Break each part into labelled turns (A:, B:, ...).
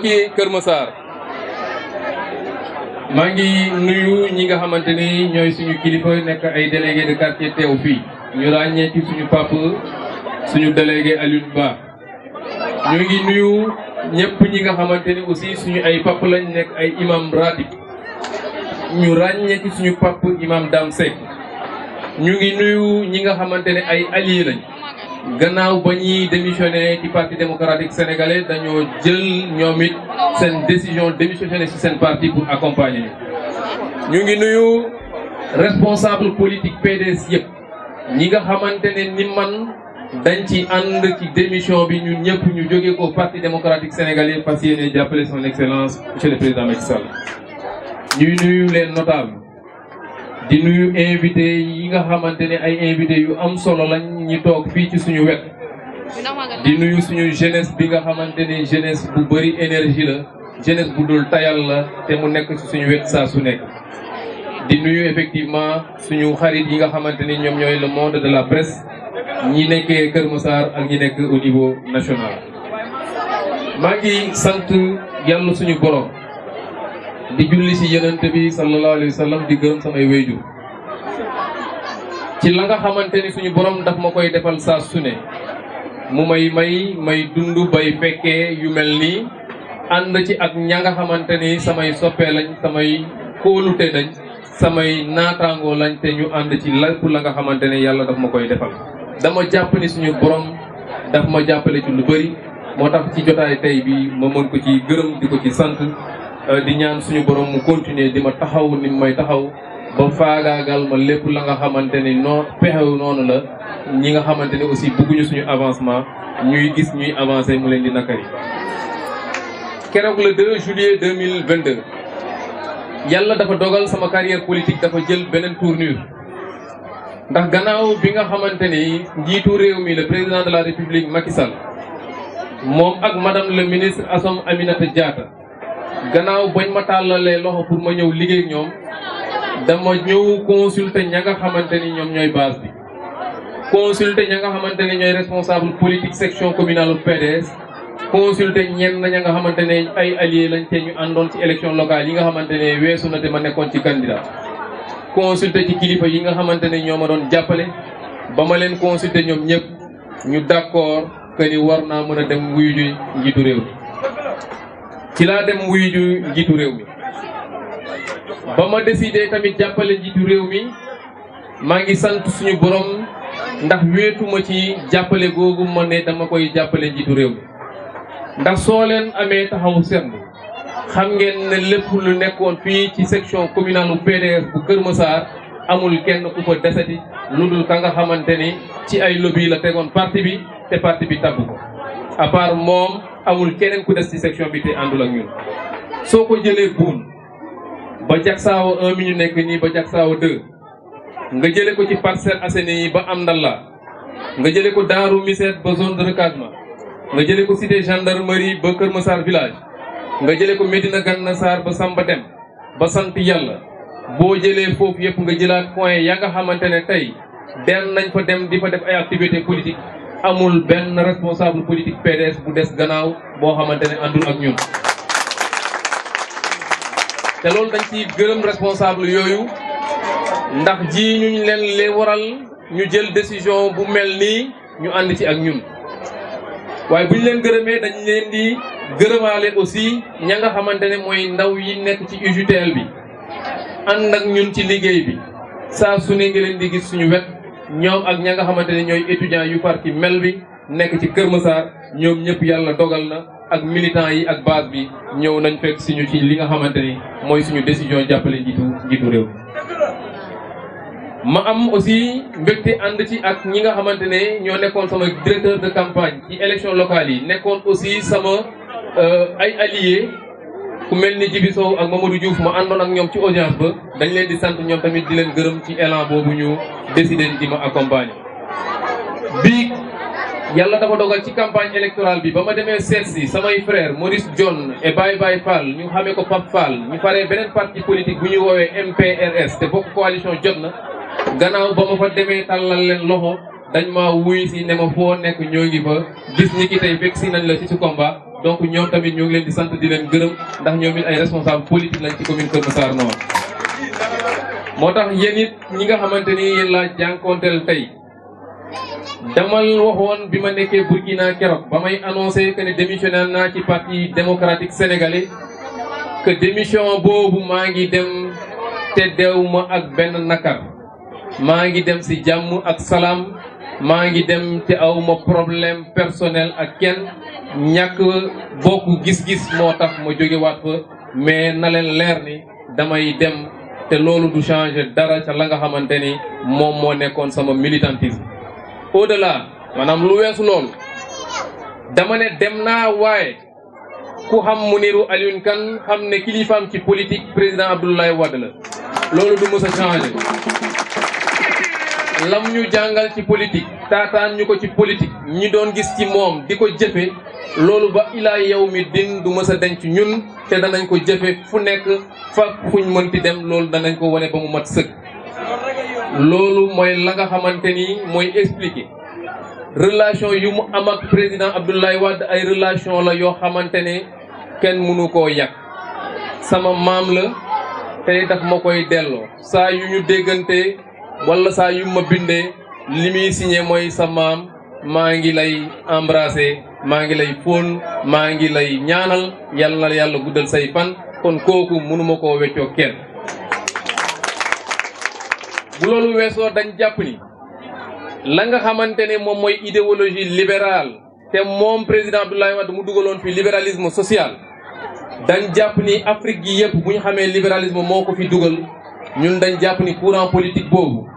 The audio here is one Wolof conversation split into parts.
A: mbokki Kër Massar maa ngi nuyu ñi nga xamante ni ñooy suñu kilifa nekk ay délégué de quartier teew fii ñu ràññee ci suñu papa suñu délégué Alioune Ba ñu ngi nuyu ñëpp ñi nga xamante ni aussi suñu ay papa lañ nekk ay imam ratib ñu ràññee ci suñu papa imam Dame Seck ñu ngi nuyu ñi nga xamante ne ay alliés lañ gannaaw ba ñuy démissionné ci parti démocratique sénégalais dañoo jël ñoom it seen décision démissionné ci seen parti pour accompagner ñu ngi nuyu responsable politique PDS yëpp ñi nga xamante ne ni man dañ ci ànd ci démission bi ñun ñëpp ñu jógee ko parti démocratique sénégalais fas yéene jàppale son excellence monsieur le président Macky Sall ñuy nuyu les notables di nuyu invité yi nga xamante ne ay invité yu am solo lañ ñi toog fii ci suñu wet di nuyu suñu jeunesse bi nga xamante ne jeunesse bu bëri énergie la jeunesse bu dul tayal la te mu nekk ci suñu wet saa su nekk di nuyu effectivement suñu xarit yi nga xamante ni ñoom ñooy le monde de la presse ñi nekkee Kër Massar ak ñi nekk au niveau national maa ngi sant yàlla suñu borom di julli ci yonent bi sallallahu alayhi wa sallam di gërëm samay wéyjur ci la nga xamante ni suñu borom daf ma koy defal saa su ne mu may dund bay fekkee yu mel nii ànd ci ak ña nga xamante ni samay soppee lañ samay kóolute lañ samay naataangoo lañ te ñu ànd ci lépp la nga xamante ne yàlla daf ma koy defal dama jàpp ni suñu borom daf ma jàppale ci lu bëri moo tax ci jotaay tey bi ma mën ko ci gërëm di ko ci sant di ñaan suñu borom mu continuer di ma taxaw ni may taxaw ba faagaagal ma lépp la nga xamante ni pexew noonu la ñi nga xamante ne aussi bëgguñu suñu avancement ñuy gis ñuy avancer mu leen di nakari. keroog le 2 juillet 2022 yàlla dafa dogal sama carrière politique dafa jël beneen tournure ndax gannaaw bi nga xamante ni njiitu réew mi le président de la république Macky Sall moom ak madame le ministre Assome Aminata Diatta gannaaw bañ ma tàllalee loxo pour ma ñëw liggéey ak ñoom dama ñëw consulter ña nga xamante ni ñoom ñooy base bi consulter ña nga xamante ni ñooy responsable politique section communale PDS consulter ñenn ña nga xamante ne ay alliés lañ te ñu àndoon ci élection locale yi nga xamante ne weesu na te ma nekkoon ci candidat consulter ci kilifa yi nga xamante ne ñoo ma doon jàppale ba ma leen consulter ñoom ñëpp ñu d'accord que ni war naa mën a dem wuyu ji njiitu réew mi ci laa dem wuyu ji njiitu réew mi ba ma décidé tamit jàppale njiitu réew mi maa ngi sant suñu borom ndax wéetuma ci jàppale googu ma ne dama koy jàppale njiitu réew mi ndax soo leen amee taxaw seetlu xam ngeen ne lépp lu nekkoon fii ci section communale PDS bu Kër Massar amul kenn ku fa desati lu dul ka nga xamante ni ci ay lobby la tegoon parti bi te parti bi tabb ko à part moom amul keneen ku des ci section bi te àndul ak ñun. soo ko jëlee buun ba Jaksaaw 1 mi ñu nekk nii ba Jaksaaw 2 nga jëlee ko ci Parcelles Assainies yi ba Amdallah nga jëlee ko Daaru Miseet ba zone de recasement nga jëlee ko cité gendarmerie ba Kër Massar village nga jëlee ko Médina Gana Sarr ba Samba Dem ba sant yàlla boo jëlee foofu yëpp nga jëlaat point ya nga xamante ne tey den nañ fa dem di fa def ay activité politique amul benn responsable politique PDS bu des gannaaw boo xamante ne àndul ak ñun. te loolu dañ ci gërëm responsable yooyu ndax ji ñu leen lee waral ñu jël décision bu mel nii ñu ànd ci ak ñun. waaye bu ñu leen gërëmee dañ leen di gërëmaale aussi ña nga xamante ne mooy ndaw yi nekk ci UJTL bi ànd ak ñun ci liggéey bi saa su ne nga leen di gis suñu wet ñoom ak ña nga xamante ne ñooy étudiants yu far ci mel bi nekk ci Kër Massar ñoom ñëpp yàlla dogal na ak militants yi ak base bi ñëw nañ fekk suñu ci li nga xamante ni mooy suñu décision jàppale njiitu réew. ma am aussi mbégte ànd ci ak ñi nga xamante ne ñoo nekkoon sama directeur de campagne ci élection locale yi nekkoon aussi sama ay alliés ku mel ni Djibi Sow ak Mamadou Diouf ma àndoon ak ñoom ci audience ba dañ leen di sant ñoom tamit di leen gërëm ci élan boobu ñu décidé di ma accompagner. bii yàlla dafa dogal ci campagne électorale bi ba ma demee seet si samay frère Maurice John et Baye Baye Fall ñu xamee ko Pape Fall ñu faree beneen parti politique bu ñuy woowee MPRS te bokk coalition jot na. gannaaw ba ma fa demee tàllal leen loxo dañ ma wuy si ne ma foo nekk ñoo ngi fa bis ñi ki tey fekk si nañ la ci su combat donc ñoom tamit ñoo ngi leen di sant di leen gërëm ndax ñoom it ay responsable politique lañ ci commune Kër Massar Nord. moo tax yéen it ñi nga xamante ni yéen laa jànkoonteel tey damal waxoon bi ma nekkee Burkina keroog ba may annoncé que ne démissionné naa ci parti démocratique sénégalais que démission boobu maa ngi dem te deew ma ak benn nakar maa ngi dem si jàmm ak salaam maa ngi dem te awma problème personnel ak kenn ñàkk bokk gis-gis moo tax ma jóge waat fa mais na leen leer ni damay dem te loolu du changer dara ca la nga xamante ni moom moo nekkoon sama militantisme. au-delà maanaam lu weesu loolu dama ne dem naa waaye ku xam Mounirou Alioune KANE xam ne kilifaam ci politique président Abdoulaye Wade la loolu du mës a changer. lam ñu jàngal ci politique taataan ñu ko ci politique ñi doon gis ci moom di ko jëfe loolu ba ilaa yow mi din du mës a denc ñun te danañ ko jëfe fu nekk fa fuñ mënti dem loolu danañ ko wane ba mu mat sëkk. loolu mooy la nga xamante ni mooy expliquer relation yu mu am ak président Abdoulaye Wade ay relation la yoo xamante ne kenn mënu koo yàq. sama maam la tey daf ma koy delloo saa yu ñu déggante wala saa yu ma bindee li muy signé mooy sa maam maa ngi lay embrasser maa ngi lay fóon maa ngi lay ñaanal yàlla na yàlla guddal say fan kon kooku mënuma koo weccoo kenn. bu loolu weesoo dañ jàpp ni la nga xamante ne moom mooy idéologie libérale te moom président Abdoulaye Wade mu dugaloon fi libéralisme social dañ jàpp ni Afrique gi yëpp bu ñu xamee libéralisme moo ko fi dugal ñun dañ jàpp ni courant politique boobu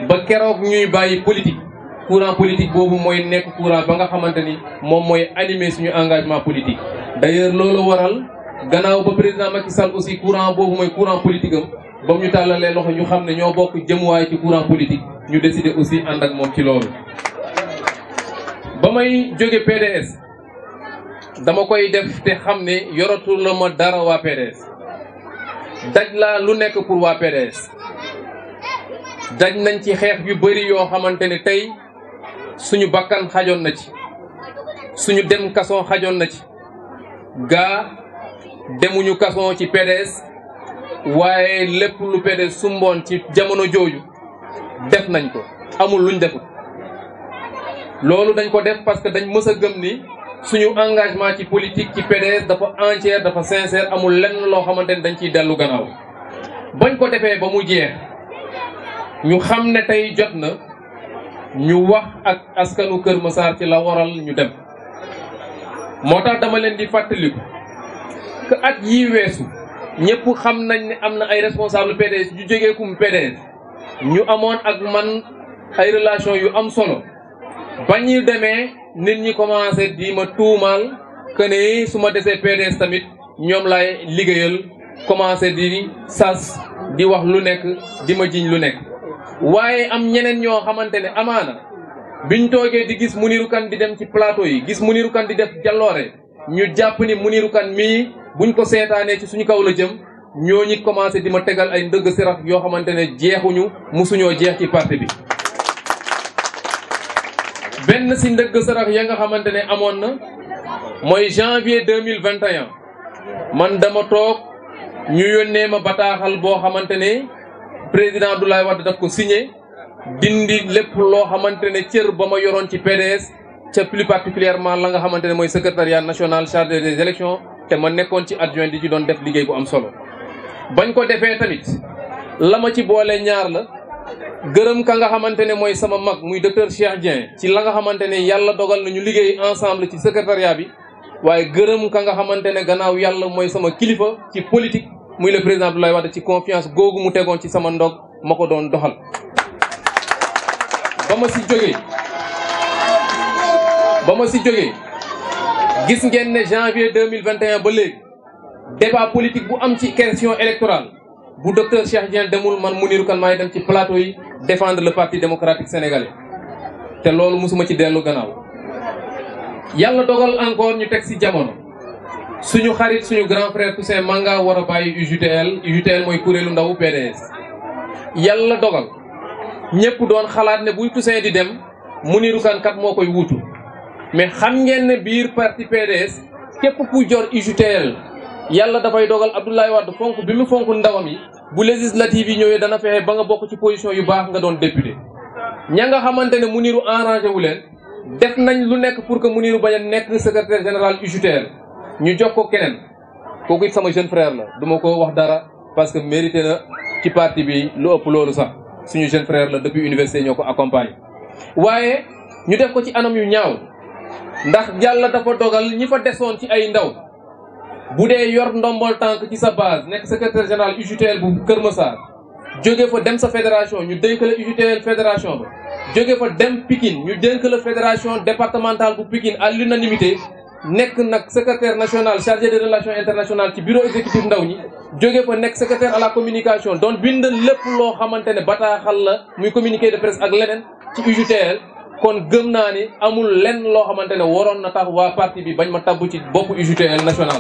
A: ba keroog ñuy bàyyi politique courant politique boobu mooy nekk courant ba nga xamante ni moom mooy animer suñu engagement politique. d'ailleurs loolu waral gannaaw ba président Macky Sall aussi courant boobu mooy courant politique am ba mu ñu tàllalee loxo ñu xam ne ñoo bokk jëmuwaay ci courant politique ñu décider aussi ànd ak moom ci loolu. ba may jóge PDS dama koy def te xam ne yoratu la ma dara waa PDS daj laa lu nekk pour waa PDS daj nañ ci xeex yu bari yoo xamante ne tey suñu bakkan xajoon na ci suñu dem kason xajoon na ci gaa demuñu kason ci PDS waaye lépp lu PDS sumboon ci jamono jooju def nañ ko amul luñ defut. loolu dañ ko def parce que dañ mës a gëm ni suñu engagement ci politique ci PDS dafa entière dafa sincère amul lenn loo xamante ni dañ ciy dellu gannaaw. bañ ko defee ba mu jeex ñu xam ne tey jot na ñu wax ak askanu Kër Massar ci la waral ñu dem. moo tax dama leen di fàttaliku que at yii weesu ñëpp xam nañ ne am na ay responsable PDS yu jógee kum PDS ñu amoon ak man ay relation yu am solo. ba ñu demee nit ñi commencé di ma tuumaal que ne su ma desee PDS tamit ñoom laay liggéeyal commencé di sas di wax lu nekk di ma jiñ lu nekk. waaye am ñeneen ñoo xamante ne amaana biñ toogee di gis Mounirou KANE di dem ci plateau yi gis Mounirou KANE di def jalloore ñu jàpp ni Mounirou KANE mii buñ ko seetaanee ci suñu kaw la jëm ñooñu commencé di ma tegal ay ndëgg sirax yoo xamante ne jeexuñu musuñoo jeex ci parti bi. benn si ndëgg sarax ya nga xamante ne amoon na mooy janvier 2021 man dama toog ñu yónnee ma bataaxal boo xamante ne président Abdoulaye Wade daf ko signé dindi lépp loo xamante ne cër ba ma yoroon ci PDS ca plus particulièrement la nga xamante ne mooy secrétariat national chargé des élections te ma nekkoon ci adjoint di ci doon def liggéey bu am solo. bañ ko defee tamit la ma ci boole ñaar la. gërëm ka nga xamante ne mooy sama mag muy docteur Cheikh Dieng ci la nga xamante ne yàlla dogal na ñu liggéey ensemble ci secrétariat bi waaye gërëm ka nga xamante ne gannaaw yàlla mooy sama kilifa ci politique muy le président Abdoulaye Wade ci confiance googu mu tegoon ci sama ndog ma ko doon doxal. ba ma si jógee gis ngeen ne janvier 2021 ba léegi débat politique bu am ci question électorale bu docteur Cheikh Dieng demul man Mounirou KANE maay dem ci plateau yi défendre le parti démocratique sénégalais te loolu mosuma ci dellu gannaaw. yàlla dogal encore ñu teg si jamono suñu xarit suñu grand frère Toussaint Manga war a bàyyi UJTL mooy kuréelu ndawu PDS. yàlla dogal ñëpp doon xalaat ne buy Toussaint di dem Mounirou KANE kat moo koy wuutu mais xam ngeen ne biir parti PDS képp ku jor UJTL yàlla dafay dogal Abdoulaye Wade fonk bi mu fonk ndawam yi bu législative yi ñëwee dana fexe ba nga bokk ci position yu baax nga doon député ña nga xamante ne Mounirou arrangé wu leen def nañ lu nekk pour que Mounirou bañ a nekk secrétaire général UJTL ñu jox ko keneen kooku it sama jeune frère la duma ko wax dara parce que mérité na ci parti bi lu ëpp loolu sax suñu jeune frère la depuis université ñoo ko accompagné waaye ñu def ko ci anam yu ñaaw ndax yàlla dafa dogal ñi fa desoon ci ay ndaw bu dee yor ndombol tànk ci sa base nekk secrétaire général UJTL bu Kër Massar jóge fa dem sa fédération ñu dénk la UJTL fédération ba jóge fa dem Pikine ñu dénk la fédération départementale bu Pikine à l'unanimité nekk nag secrétaire national chargé des relations internationales ci bureau exécutif ndaw ñi jóge fa nekk secrétaire à la communication doon bind lépp loo xamante ne bataaxal la muy communiqué de presse ak leneen ci UJTL kon gëm naa ni amul lenn loo xamante ne waroon na tax waa parti bi bañ ma tabbu ci boppu UJTL national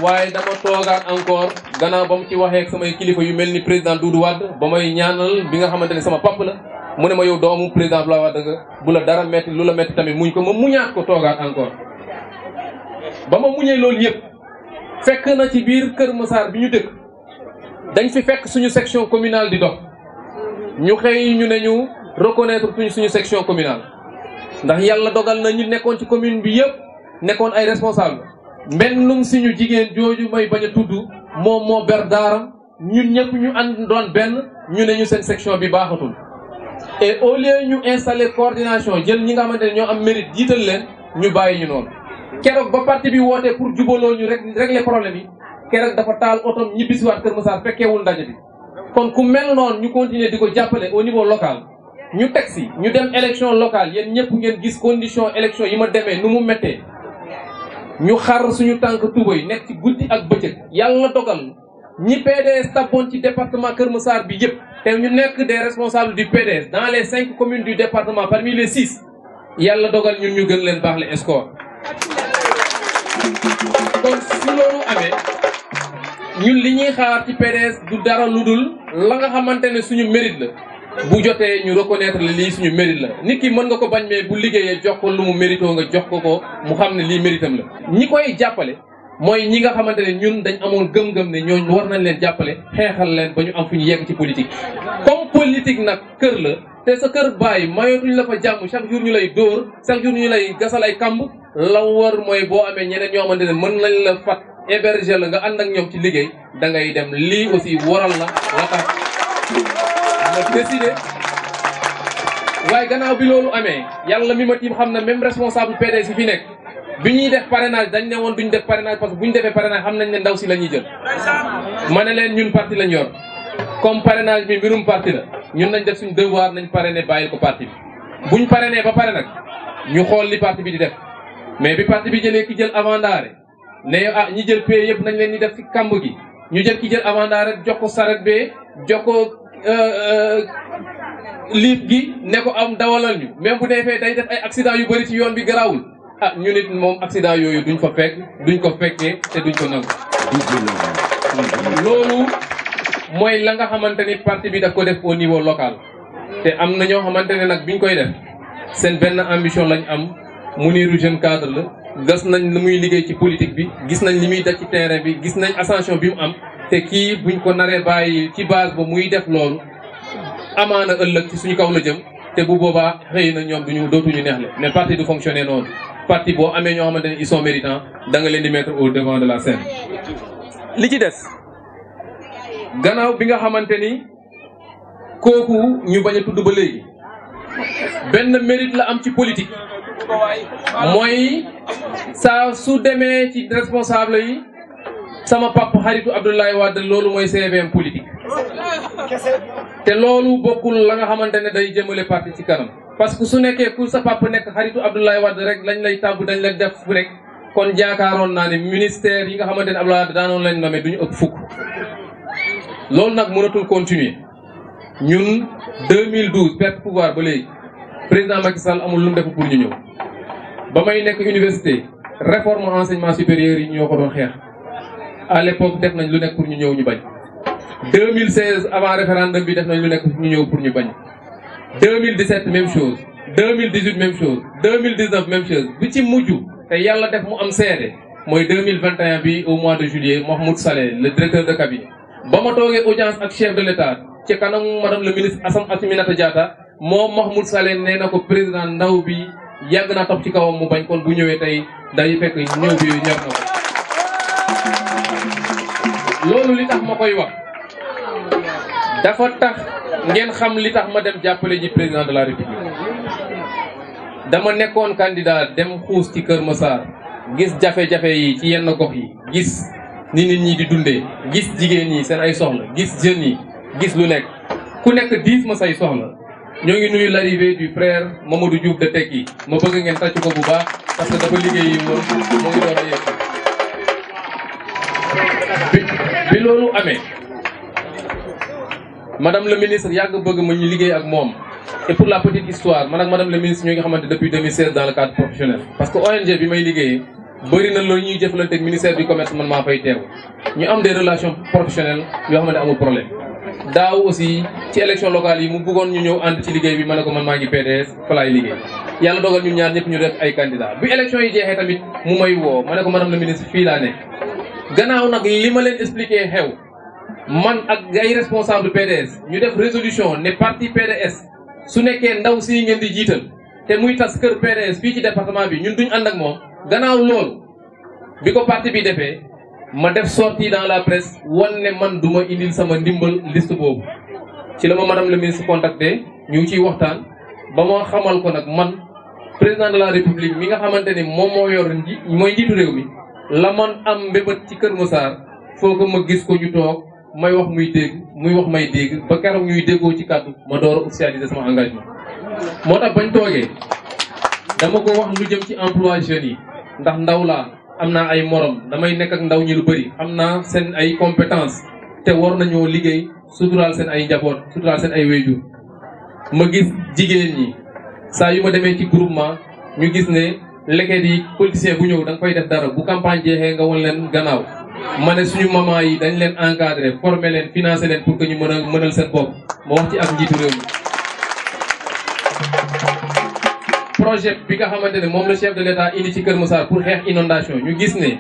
A: waaye dama toogaat encore gannaaw ba mu ci waxee ak samay kilifa yu mel ni président Doudou Wade ba may ñaanal bi nga xamante ne sama papp la mu ne ma yow doomu président Abdoulaye Wade nga bu la dara metti lu la metti tamit muñ ko ma muñaat ko toogaat encore ba ma muñee loolu yëpp fekk na ci biir Kër Massar bi ñu dëkk dañ fi fekk suñu section communale di dox ñu xëy ñu ne ñu reconnaître suñu section communale ndax yàlla dogal na ñu nekkoon ci commune bi yëpp nekkoon ay responsable mbennum suñu jigéen jooju may bañ a tudd moom moo ber daaram ñun ñëpp ñu ànd doon benn ñu ne ñu seen section bi baaxatul et au lieu ñu installer coordination jël ñi nga xamante ne ñoo am mérite jiital leen ñu bàyyi ñu noonu keroog ba parti bi wootee pour jubaloo ñu régler problème yi keroog dafa taal otom ñibbisiwaat Kër Massar fekkeewul ndaje bi kon ku mel noonu ñu continuer di ko jàppale au niveau local ñu teg si ñu dem élection locale yéen ñëpp ngeen gis condition élection yi ma demee nu mu méttee ñu xar suñu tànk tubay nekk ci guddi ak bëccëg yàlla dogal ñi PDS tabboon ci département Kër Massar bi yëpp te ñu nekk des responsables du PDS dans les 5 communes du département parmi les 6 yàlla dogal ñun ñu gën leen baax le score kon si loolu amee ñun li ñuy xaar ci PDS du dara lu dul la nga xamante ne suñu mérite la bu jotee ñu reconnaître la lii suñu mérite la nit ki mën nga ko bañ mais bu liggéeyee jox ko lu mu méritoo nga jox ko mu xam ne lii méritam la ñi koy jàppale mooy ñi nga xamante ne ñun dañ amoon gëm-gëm ne ñooñu war nañ leen jàppale xeexal leen ba ñu am fu ñu yegg ci politique comme politique nag kër la te sa kër bàyyi mayootuñ la fa jàmm chaque jour ñu lay dóor chaque jour ñu lay gasal ay kamb la war mooy boo amee ñeneen ñoo xamante ne mën nañ la fat héberger la nga ànd ak ñoom ci liggéey da ngay dem lii aussi waral la tax ma décidé waaye gannaaw bi loolu amee yàlla mi ma tiim xam na même responsable PDS yi fi nekk bi ñuy def parrainage dañ ne woon duñ def parrainage parce que bu ñu defee parrainage xam nañ ne ndaw si la ñuy jël ma ne leen ñun parti lañ yor comme parrainage bi mbirum parti la ñun nañ def suñ devoir nañ parrainer bàyyil ko parti bi buñ parrainer ba pare nag ñu xool li parti bi di def mais bi parti bi jëlee ki jël avandaare ne ñi jël pay yëpp nañ leen di def ci kamb gi ñu jël ki jël avandaare jox ko saret bee jox ko liif gi ne ko am dawalal ñu même bu defee day def ay accident yu bëri ci yoon bi garaawul ñu nit moom accident yooyu duñ fa fekk duñ ko fekkee te duñ ko nangu loolu mooy la nga xamante ni parti bi daf ko def au niveau local te am na ñoo xamante ne nag biñ koy def seen benn ambition lañ am Mounirou jeune cadre la gas nañ li muy liggéey ci politique bi gis nañ li muy def ci terrain bi gis nañ ascension bi mu am te kii buñ ko naree bàyyi ci base ba muy def loolu amaana ëllëg ci suñu kaw la jëm te bu boobaa xëy na ñoom dootuñu neexle mais parti du fonctionner noonu parti boo amee ñoo xamante ne ils sont méritants da nga leen di mettre au devant de la scène. li ci des gannaaw bi nga xamante ni kooku ñu bañ a tudd ba léegi benn mérite la am ci politique mooy saa su demee ci responsable yi sama papa xaritu Abdoulaye Wade loolu mooy CVM politique te loolu bokkul la nga xamante ne day jëmale parti ci kanam parce que su nekkee ku sa papa nekk xaritu Abdoulaye Wade rek lañ lay tàbb dañ la def rek kon jaakaaroon naa ne ministère yi nga xamante ne Abdoulaye Wade daanoon lañ nommer duñu ëpp fukk loolu nag mënatul continuer ñun 2012 perte pouvoir ba léegi président Macky Sall amul lu mu def pour ñu ñëw ba may nekk université réforme enseignement supérieur yi ñoo ko doon xeex à l'époque def nañ lu nekk pour ñu ñëw ñu bañ 2016 avant référendum bi def nañ lu nekk ñu ñëw pour ñu bañ 2017 même chose 2018 même chose 2019 même chose bi ci mujj te yàlla def mu am seede mooy 2021 bi au mois de juillet Mahmoud Saleh le directeur de cabinet ba ma toogee audience ak chef de l'État ci kanamu madame le ministre Aminata Diatta moom Mahmoud Saleh nee na ko président ndaw bi yàgg naa topp ci kawam mu bañ kon bu ñëwee tey day fekk ñëw bi ñor na ko loolu li tax ma koy wax dafa tax ngeen xam li tax ma dem jàppale ji président de la république dama nekkoon candidat dem xuus ci Kër Massar gis jafe-jafe yi ci yenn gox yi gis ni nit ñi di dundee gis jigéen ñi seen ay soxla gis jeunes yi gis lu nekk ku nekk diis ma say soxla ñoo ngi nuyu l'arrivée du frère Mamadou Diouf de Tekki ma bëgg ngeen tàcc ko bu baax parce que dafa liggéey yi moom moo ngi doon a yegg bi loolu amee madame le ministre yàgg bëgg ma ñu liggéey ak moom et pour la petite histoire man ak madame le ministre ñoo ngi xamante depuis 2016 dans le cadre professionnel parce que ONG bi may liggéeyee bëri na loolu ñuy jëflante ak ministère du commerce man maa fay teew ñu am des relations professionnelles yoo xamante amul problème daaw aussi ci élection locale yi mu bëggoon ñu ñëw ànd ci liggéey bi ma ne ko man maa ngi PDS fa laay liggéey yàlla dogal ñun ñaar ñëpp ñu def ay candidats bi élection yi jeexee tamit mu may woo ma ne ko madame le ministre fii laa nekk gannaaw nag li ma leen expliqué xew man ak ay responsable PDS ñu def résolution ne parti PDS su nekkee ndaw si ngeen di jiital te muy tas kër PDS fii ci département bi ñun duñ ànd ak moom gannaaw loolu bi ko parti bi defee ma def sortie dans la presse wan ne man duma indil sama ndimbal liste boobu ci la ma madame le ministre contacté ñu ngi ciy waxtaan ba ma xamal ko nag man président de la république mi nga xamante ni moom moo yor mooy njiitu réew mi la man am mbébét ci Kër Massar foo ko ma gis ko ñu toog may wax muy dégg muy wax may dégg ba keroog ñuy déggoo ci kàddu ma door a officialiser sama engagement moo tax bañ toogee dama ko wax lu jëm ci emploi jeunes yi ndax ndaw laa am naa ay morom damay nekk ak ndaw ñi lu bëri xam naa seen ay compétence te war nañoo liggéey suturaal seen ay njaboot suturaal seen ay wéyjur ma gis jigéen ñi saa yu ma demee ci groupement ñu gis ne leket yi politicien bu ñëw da nga fay def dara bu campagne jeexee nga won leen gannaaw ma ne suñu maman yi dañ leen encadrer former leen financer leen pour que ñu mën a mënal seen bopp ma wax ci ak njiitu réew mi projet bi nga xamante ne moom le chef de l'État indi ci Kër Massar pour xeex inondation ñu gis ne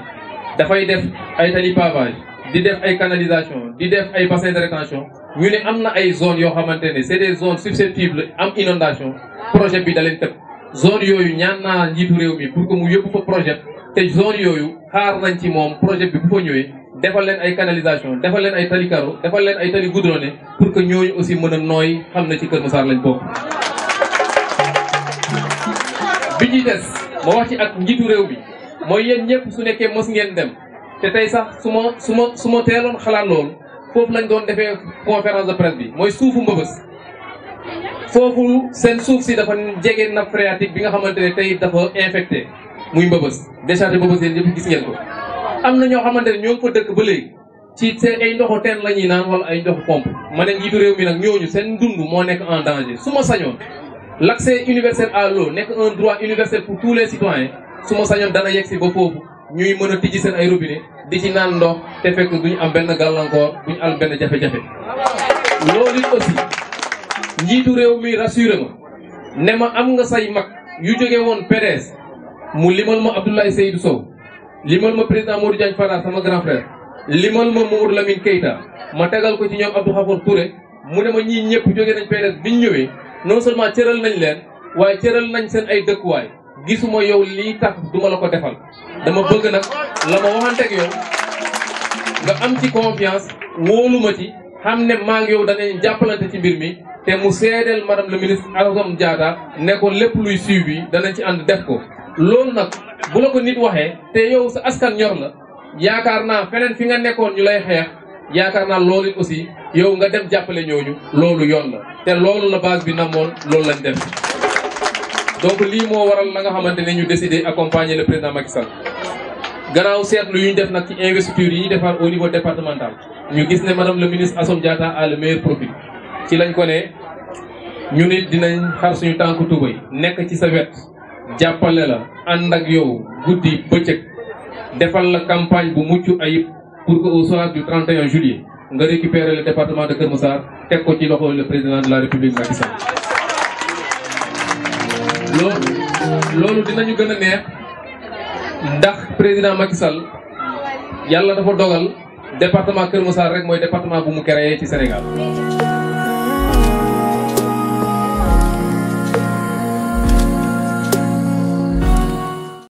A: dafay def ay tali pavage di def ay canalisation di def ay bassin de rétention ñu ne am na ay zones yoo xamante ne c'est des zones susceptibles am inondation projet bi da leen tëb zone yooyu ñaan naa njiitu réew mi pour que mu yóbbu fa projet te zone yooyu xaar nañ ci moom projet bi bu fa ñëwee defal leen ay canalisation defal leen ay tali carreau defal leen ay tali goudronné pour que ñooñu aussi mën a nooy xam ne ci Kër Massar lañ bokk. bi ñuy des ma wax ci ak njiitu réew mi mooy yéen ñëpp su nekkee mos ngeen dem te tey sax su ma teeloon xalaat loolu foofu lañ doon defee conférence de presse bi mooy suufu Mbëbës foofu seen suuf si dafa jege nappe phréatique bi nga xamante ne tey dafa infecté muy Mbëbës décharge Mbëbës yéen ñëpp gis ngeen ko. am na ñoo xamante ne ñoo ngi fa dëkk ba léegi ci seen ay ndoxu teen la ñuy naan wala ay ndoxu pompe ma ne njiitu réew mi nag ñooñu seen dund moo nekk en danger su ma sañoon. L'accès universel à l'eau nekk un droit universel pour tous les citoyens su ma sañoon dana yegg si ba foofu ñuy mën a tijji seen ay robinet di ci naan ndox te fekk duñu am benn gàllankoor duñu am benn jafe-jafe. loolu it aussi njiitu réew mi rassuré ma ne ma am nga say mag yu jóge woon PDS mu limal ma Abdoulaye Seydou Sow limal ma président Modou Diagne Fada sama grand frère limal ma Mamadou Lamine Keita ma tegal ko ci ñoom Abdou Khafour Touré mu ne ma ñii ñëpp jóge nañ PDS biñ ñëwee. non seulement cëral nañ leen waaye cëral nañ seen ay dëkkuwaay gisuma yow lii tax duma la ko defal dama bëgg nag la ma waxanteeg yow nga am ci confiance wóolu ma ci xam ne maa ngi yow danañ jàppalante ci mbir mi te mu seedeel madame le ministre Alassane Diatta ne ko lépp luy suivi danañ ci ànd def ko. loolu nag bu la ko nit waxee te yow sa askan ñor la yaakaar naa feneen fi nga nekkoon ñu lay xeex yaakaar naa loolu it aussi yow nga dem jàppale ñooñu loolu yoon la te loolu la base bi namoon loolu lañ def. donc lii moo waral la nga xamante ne ñu décidé accompagner le président Macky Sall gannaaw seetlu yu ñu def nag ci investiture yi ñu defar au niveau départemental ñu gis ne madame le ministre Assome Diatta a le meilleur profil ci lañ ko ne ñu nit dinañ xar suñu tànku tubay nekk ci sa wet jàppale la ànd ak yow guddi bëccëg defal la campagne bu mucc ayib pour que au soir du 31 juillet nga récupérer le département de Kër Massar teg ko ci loxo le président de la République Macky Sall. loolu dinañu gën a neex ndax président Macky Sall yàlla dafa dogal département Kër Massar rek mooy département bu mu créé ci Sénégal